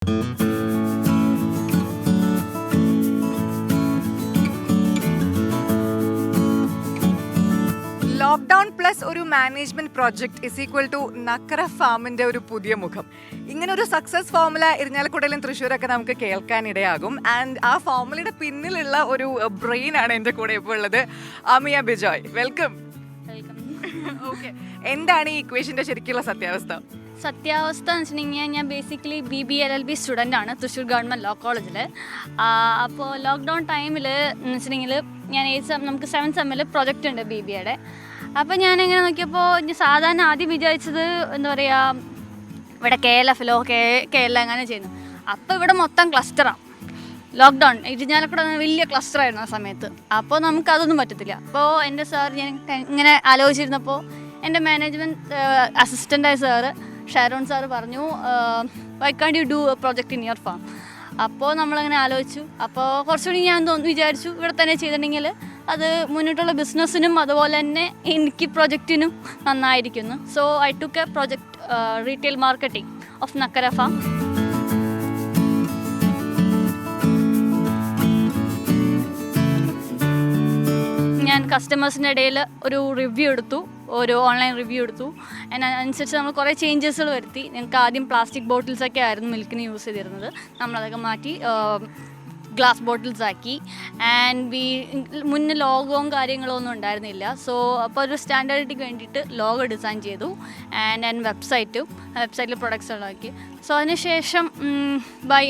Lockdown plus ഒരു management project is equal to Nakkara ഫാമിന്റെ ഒരു പുതിയ മുഖം. ഇങ്ങനെ ഒരു സക്സസ് ഫോർമുല ഇരിഞ്ഞാലക്കുടയിലും തൃശ്ശൂരൊക്കെ നമുക്ക് കേൾക്കാനിടയാകും. ആൻഡ് ആ ഫോർമുലയുടെ പിന്നിലുള്ള ഒരു ബ്രെയിൻ ആണ് എൻ്റെ കൂടെ ഇപ്പോൾ ഉള്ളത്. അമിയ ബിജോയ്, വെൽക്കം. ഓക്കെ, എന്താണ് ഈ ഇക്വേഷന്റെ ശരിക്കുള്ള സത്യാവസ്ഥ? സത്യാവസ്ഥ എന്ന് വെച്ചിട്ടുണ്ടെങ്കിൽ ഞാൻ ബേസിക്കലി BBLLB സ്റ്റുഡൻ്റ് ആണ് തൃശ്ശൂർ ഗവൺമെൻറ് ലോ കോളേജിൽ. അപ്പോൾ ലോക്ക്ഡൗൺ ടൈമിൽ എന്ന് വെച്ചിട്ടുണ്ടെങ്കിൽ ഞാൻ നമുക്ക് 7th സെമ്മിൽ പ്രൊജക്റ്റ് ഉണ്ട് BBAയുടെ. അപ്പോൾ ഞാനിങ്ങനെ നോക്കിയപ്പോൾ സാധാരണ ആദ്യം വിചാരിച്ചത് എന്താ പറയുക, ഇവിടെ KLFലോ KL അങ്ങനെ ചെയ്യുന്നു. അപ്പോൾ ഇവിടെ മൊത്തം ക്ലസ്റ്ററാണ്. ലോക്ക്ഡൗൺ ഇരിഞ്ഞാലക്കുട വലിയ ക്ലസ്റ്ററായിരുന്നു ആ സമയത്ത്. അപ്പോൾ നമുക്കതൊന്നും പറ്റത്തില്ല. അപ്പോൾ എൻ്റെ സാർ ഞാൻ ഇങ്ങനെ ആലോചിച്ചിരുന്നപ്പോൾ എൻ്റെ മാനേജ്മെൻറ്റ് അസിസ്റ്റൻ്റായ സാറ് ഷാരോൺ സാറ് പറഞ്ഞു, why can't you do a project in your farm. അപ്പോൾ നമ്മളങ്ങനെ ആലോചിച്ചു. അപ്പോൾ കുറച്ചുകൂടി ഞാൻ വിചാരിച്ചു ഇവിടെ തന്നെ ചെയ്തിട്ടുണ്ടെങ്കിൽ അത് മുന്നോട്ടുള്ള ബിസിനസ്സിനും അതുപോലെ തന്നെ എനിക്ക് പ്രൊജക്റ്റിനും നന്നായിരിക്കുന്നു. So I took a project retail marketing of Nakkara farm. ഞാൻ കസ്റ്റമേഴ്സിൻ്റെ ഇടയിൽ ഒരു റിവ്യൂ എടുത്തു, ഒരു ഓൺലൈൻ റിവ്യൂ എടുത്തു. അതിനനുസരിച്ച് നമ്മൾ കുറേ ചേഞ്ചസുകൾ വരുത്തി. ഞങ്ങൾക്ക് ആദ്യം പ്ലാസ്റ്റിക് ബോട്ടിൽസൊക്കെ ആയിരുന്നു മിൽക്കിന് യൂസ് ചെയ്തിരുന്നത്. നമ്മളതൊക്കെ മാറ്റി ഗ്ലാസ് ബോട്ടിൽസ് ആക്കി. ആൻഡ് മുന്നേ ലോഗോവും കാര്യങ്ങളോ ഒന്നും ഉണ്ടായിരുന്നില്ല. സോ അപ്പോൾ ഒരു സ്റ്റാൻഡേർഡിറ്റിക്ക് വേണ്ടിയിട്ട് ലോഗോ ഡിസൈൻ ചെയ്തു. ആൻഡ് വെബ്സൈറ്റിൽ പ്രൊഡക്ട്സ് ഉണ്ടാക്കി. സോ അതിനുശേഷം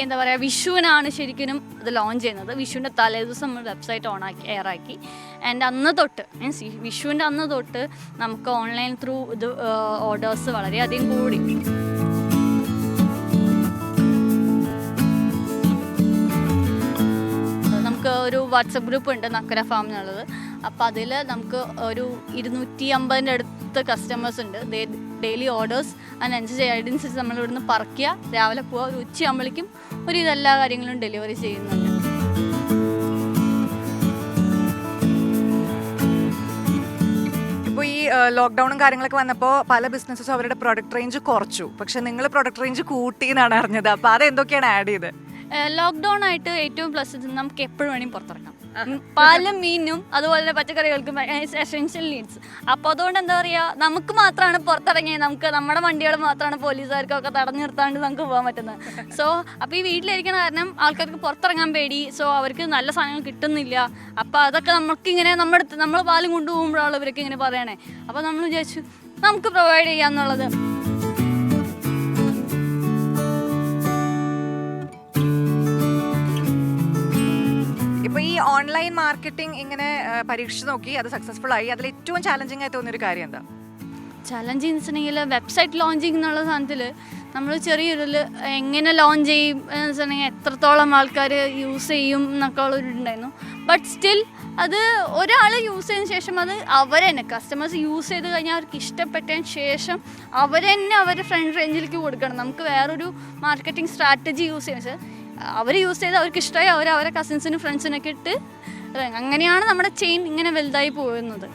എന്താ പറയുക, വിഷുവിനാണ് ശരിക്കും ഇത് ലോഞ്ച് ചെയ്യുന്നത്. വിഷുവിൻ്റെ തലേദിവസം നമ്മൾ വെബ്സൈറ്റ് എയറാക്കി. ആൻഡ് അന്ന് തൊട്ട് മീൻസ് വിഷുവിൻ്റെ അന്ന് തൊട്ട് നമുക്ക് ഓൺലൈൻ ത്രൂ ഇത് ഓർഡേഴ്സ് വളരെയധികം കൂടി. നമുക്ക് ഒരു വാട്സപ്പ് ഗ്രൂപ്പ് ഉണ്ട് നക്കര ഫാം എന്നുള്ളത്. അപ്പോൾ അതിൽ നമുക്ക് ഒരു 250 അടുത്ത് കസ്റ്റമേഴ്സ് ഉണ്ട്. ഡെയിലി ഓർഡേഴ്സ് അതിനനുസരിച്ച് നമ്മൾ ഇവിടുന്ന് പറിക്കുക, രാവിലെ പോവുക, ഒരു ഉച്ചയാകുമ്പോഴേക്കും ഇതെല്ലാ കാര്യങ്ങളും ഡെലിവറി ചെയ്യുന്നുണ്ട്. ഇപ്പോൾ ഈ ലോക്ക്ഡൗണും കാര്യങ്ങളൊക്കെ വന്നപ്പോൾ പല ബിസിനസ്സും അവരുടെ പ്രൊഡക്റ്റ് റേഞ്ച് കുറച്ചു. പക്ഷെ നിങ്ങൾ പ്രൊഡക്റ്റ് റേഞ്ച് കൂട്ടി എന്നാണ് അറിഞ്ഞത്. അപ്പോൾ അതെന്തൊക്കെയാണ് ആഡ് ചെയ്ത്? ലോക്ക്ഡൗൺ ആയിട്ട് ഏറ്റവും പ്ലസ് നമുക്ക് എപ്പോഴും വേണമെങ്കിൽ പുറത്തിറക്കാം. പാലും മീനും അതുപോലെ തന്നെ പച്ചക്കറികൾക്കും എസെൻഷ്യൽ നീഡ്സ്. അപ്പോൾ അതുകൊണ്ട് എന്താ പറയുക, നമുക്ക് മാത്രമാണ് പുറത്തിറങ്ങിയത്. നമുക്ക് നമ്മുടെ വണ്ടികൾ മാത്രമാണ് പോലീസുകാർക്കൊക്കെ തടഞ്ഞു നിർത്താണ്ട് നമുക്ക് പോകാൻ പറ്റുന്നത്. സോ അപ്പോൾ ഈ വീട്ടിലിരിക്കുന്ന കാരണം ആൾക്കാർക്ക് പുറത്തിറങ്ങാൻ പേടി. സോ അവർക്ക് നല്ല സാധനങ്ങൾ കിട്ടുന്നില്ല. അപ്പോൾ അതൊക്കെ നമുക്കിങ്ങനെ നമ്മൾ പാലും കൊണ്ടുപോകുമ്പോഴാണ് ഇവർക്ക് ഇങ്ങനെ പറയണേ. അപ്പോൾ നമ്മൾ വിചാരിച്ചു നമുക്ക് പ്രൊവൈഡ് ചെയ്യാമെന്നുള്ളത്. ഇപ്പോൾ ഈ ഓൺലൈൻ മാർക്കറ്റിംഗ് ഇങ്ങനെ പരീക്ഷിച്ച് നോക്കി, അത് സക്സസ്ഫുൾ ആയി. അതിൽ ഏറ്റവും ചാലഞ്ചിങ് ആയി തോന്നിയൊരു കാര്യം എന്താ? ചലഞ്ചിങ് എന്ന് വെച്ചിട്ടുണ്ടെങ്കിൽ വെബ്സൈറ്റ് ലോഞ്ചിങ് എന്നുള്ള സാധനത്തിൽ നമ്മൾ ചെറിയൊരു എങ്ങനെ ലോഞ്ച് ചെയ്യും എന്ന് വെച്ചിട്ടുണ്ടെങ്കിൽ എത്രത്തോളം ആൾക്കാർ യൂസ് ചെയ്യും എന്നൊക്കെ ഉള്ളൊരുണ്ടായിരുന്നു. ബട്ട് സ്റ്റിൽ അത് ഒരാൾ യൂസ് ചെയ്തതിന് ശേഷം അത് അവരെന്നെ കസ്റ്റമേഴ്സ് യൂസ് ചെയ്ത് കഴിഞ്ഞാൽ അവർക്ക് ഇഷ്ടപ്പെട്ടതിന് ശേഷം അവരെന്നെ അവരുടെ ഫ്രണ്ട് റേഞ്ചിലേക്ക് കൊടുക്കണം. നമുക്ക് വേറൊരു മാർക്കറ്റിംഗ് സ്ട്രാറ്റജി യൂസ് ചെയ്യുന്നത് അവർ യൂസ് ചെയ്ത് അവർക്ക് ഇഷ്ടമായി അവരെ കസിൻസിനും ഫ്രണ്ട്സിനൊക്കെ ഇട്ട് അങ്ങനെയാണ് നമ്മുടെ ചെയിൻ ഇങ്ങനെ വലുതായി പോകുന്നത്.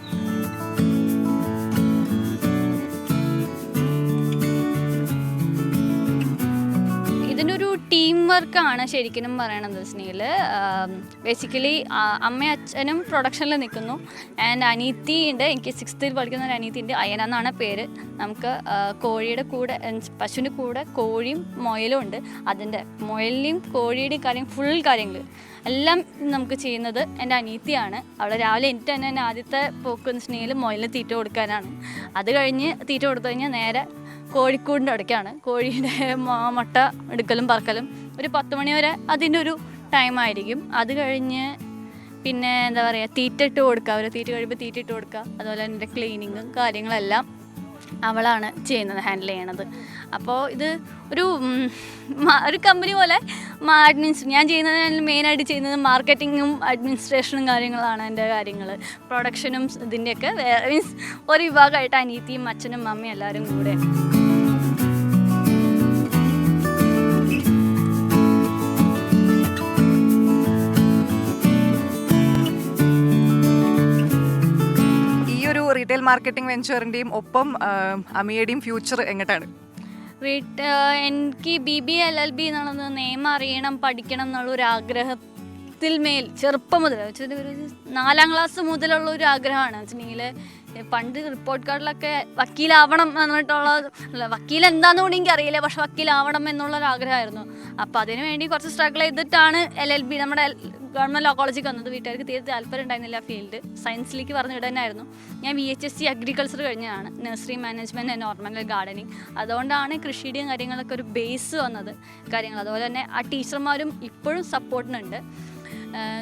ഇതിനൊരു ടീം വർക്കാണ് ശരിക്കും പറയണത് വെച്ചിട്ടുണ്ടെങ്കിൽ. ബേസിക്കലി അമ്മയും അച്ഛനും പ്രൊഡക്ഷനിൽ നിൽക്കുന്നു. ആൻഡ് അനീത്തി ഉണ്ട്, എനിക്ക് 6th പഠിക്കുന്ന ഒരു അനീത്തി ഉണ്ട്, അയന എന്നാണ് പേര്. നമുക്ക് കോഴിയുടെ കൂടെ പശുവിൻ്റെ കൂടെ കോഴിയും മുയലും ഉണ്ട്. അതിൻ്റെ മുയലിൻ്റെയും കോഴിയുടെയും ഫുൾ കാര്യങ്ങൾ എല്ലാം നമുക്ക് ചെയ്യുന്നത് എൻ്റെ അനീത്തിയാണ്. അവിടെ രാവിലെ എനിക്ക് തന്നെ ആദ്യത്തെ പോക്ക് എന്ന് വെച്ചിട്ടുണ്ടെങ്കിൽ മുയലിന് തീറ്റ കൊടുക്കാനാണ്. അത് കഴിഞ്ഞ് തീറ്റ കൊടുത്തു കഴിഞ്ഞാൽ നേരെ കോഴിക്കൂടിൻ്റെ അടുക്കാണ്. കോഴിയുടെ മുട്ട എടുക്കലും പറക്കലും ഒരു 10 മണി വരെ അതിൻ്റെ ഒരു ടൈമായിരിക്കും. അത് കഴിഞ്ഞ് പിന്നെ എന്താ പറയുക, തീറ്റ ഇട്ട് കൊടുക്കുക. അവർ തീറ്റ കഴിയുമ്പോൾ തീറ്റ ഇട്ട് കൊടുക്കുക. അതുപോലെ എൻ്റെ ക്ലീനിങ്ങും കാര്യങ്ങളെല്ലാം അവളാണ് ചെയ്യുന്നത്, ഹാൻഡിൽ ചെയ്യണത്. അപ്പോൾ ഇത് ഒരു കമ്പനി പോലെ ഞാൻ ചെയ്യുന്നത് മെയിനായിട്ട് ചെയ്യുന്നത് മാർക്കറ്റിങ്ങും അഡ്മിനിസ്ട്രേഷനും കാര്യങ്ങളാണ് എൻ്റെ കാര്യങ്ങൾ. പ്രൊഡക്ഷനും ഇതിൻ്റെയൊക്കെ മീൻസ് ഒരു വിഭാഗമായിട്ട് അനീത്തിയും അച്ഛനും അമ്മയും എല്ലാവരും കൂടെ. റീറ്റെയിൽ മാർക്കറ്റിംഗ് വെഞ്ചറിൻ്റെയും ഒപ്പം അമിയയുടെയും ഫ്യൂച്ചർ എങ്ങോട്ടാണ്? എനിക്ക് BBA LLB എന്നുള്ളത് നിയമം അറിയണം, പഠിക്കണം എന്നുള്ളൊരു ആഗ്രഹത്തിൽ മേൽ ചെറുപ്പം മുതൽ വെച്ചാൽ ഒരു 4ാം ക്ലാസ് മുതലുള്ള ഒരു ആഗ്രഹമാണ് വെച്ചിട്ടുണ്ടെങ്കിൽ. പണ്ട് റിപ്പോർട്ട് കാർഡിലൊക്കെ വക്കീലാവണം എന്നിട്ടുള്ള, വക്കീൽ എന്താണെന്ന് കൂടി എനിക്ക് അറിയില്ല, പക്ഷെ വക്കീലാവണം എന്നുള്ളൊരു ആഗ്രഹമായിരുന്നു. അപ്പോൾ അതിന് വേണ്ടി കുറച്ച് സ്ട്രഗിൾ ചെയ്തിട്ടാണ് LLB നമ്മുടെ ഗവൺമെൻറ് ലോ കോളേജിൽ വന്നത്. വീട്ടുകാർക്ക് തീരെ താല്പര്യം ഉണ്ടായിരുന്നില്ല ഫീൽഡ്, സയൻസിലേക്ക് പറഞ്ഞു വിടാനായിരുന്നു. ഞാൻ VHSC അഗ്രികൾച്ചർ കഴിഞ്ഞതാണ്, nursery management and ornamental gardening. അതുകൊണ്ടാണ് കൃഷിയുടെയും കാര്യങ്ങളൊക്കെ ഒരു ബേസ് വന്നത് കാര്യങ്ങൾ. അതുപോലെ തന്നെ ആ ടീച്ചർമാരും ഇപ്പോഴും സപ്പോർട്ടിനുണ്ട്.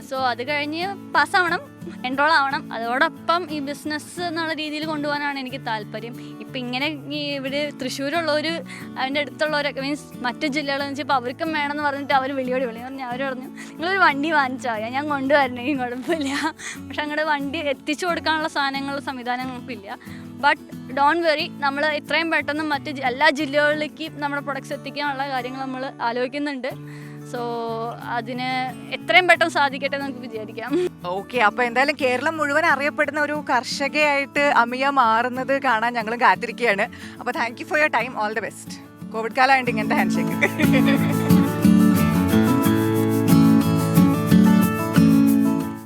സോ അത് കഴിഞ്ഞ് പാസ്സാവണം, എൻറോൾ ആവണം. അതോടൊപ്പം ഈ ബിസിനസ് എന്നുള്ള രീതിയിൽ കൊണ്ടുപോകാനാണ് എനിക്ക് താല്പര്യം. ഇപ്പം ഇങ്ങനെ ഇവിടെ തൃശ്ശൂരുള്ളവർ, അതിൻ്റെ അടുത്തുള്ളവരൊക്കെ മീൻസ് മറ്റു ജില്ലകളെന്ന് വെച്ചാൽ അവർക്കും വേണമെന്ന് പറഞ്ഞിട്ട് അവർ വിളിയോട് പറഞ്ഞു. അവർ പറഞ്ഞു നിങ്ങളൊരു വണ്ടി വാങ്ങിച്ചാൽ ഞാൻ കൊണ്ടുവരണമെങ്കിൽ കുഴപ്പമില്ല, പക്ഷെ അങ്ങോട്ട് വണ്ടി എത്തിച്ചു കൊടുക്കാനുള്ള സാധനങ്ങളും സംവിധാനങ്ങൾക്കില്ല. ബട്ട് ഡോണ്ട് വെറി, നമ്മൾ ഇത്രയും പെട്ടെന്ന് മറ്റ് എല്ലാ ജില്ലകളിലേക്കും നമ്മുടെ പ്രൊഡക്ട്സ് എത്തിക്കാനുള്ള കാര്യങ്ങൾ നമ്മൾ ആലോചിക്കുന്നുണ്ട്. സോ അതിന് എത്രയും പെട്ടെന്ന് സാധിക്കട്ടെ എന്ന് നമുക്ക് വിചാരിക്കാം. ഓക്കെ, അപ്പൊ എന്തായാലും കേരളം മുഴുവൻ അറിയപ്പെടുന്ന ഒരു കർഷകയായിട്ട് അമിയ മാറുന്നത് കാണാൻ ഞങ്ങളും കാത്തിരിക്കുകയാണ്. അപ്പൊ thank you for your time, all the best. Covid കാലമായിട്ട് ഇങ്ങനത്തെ ഹാൻഡ് ഷേക്ക്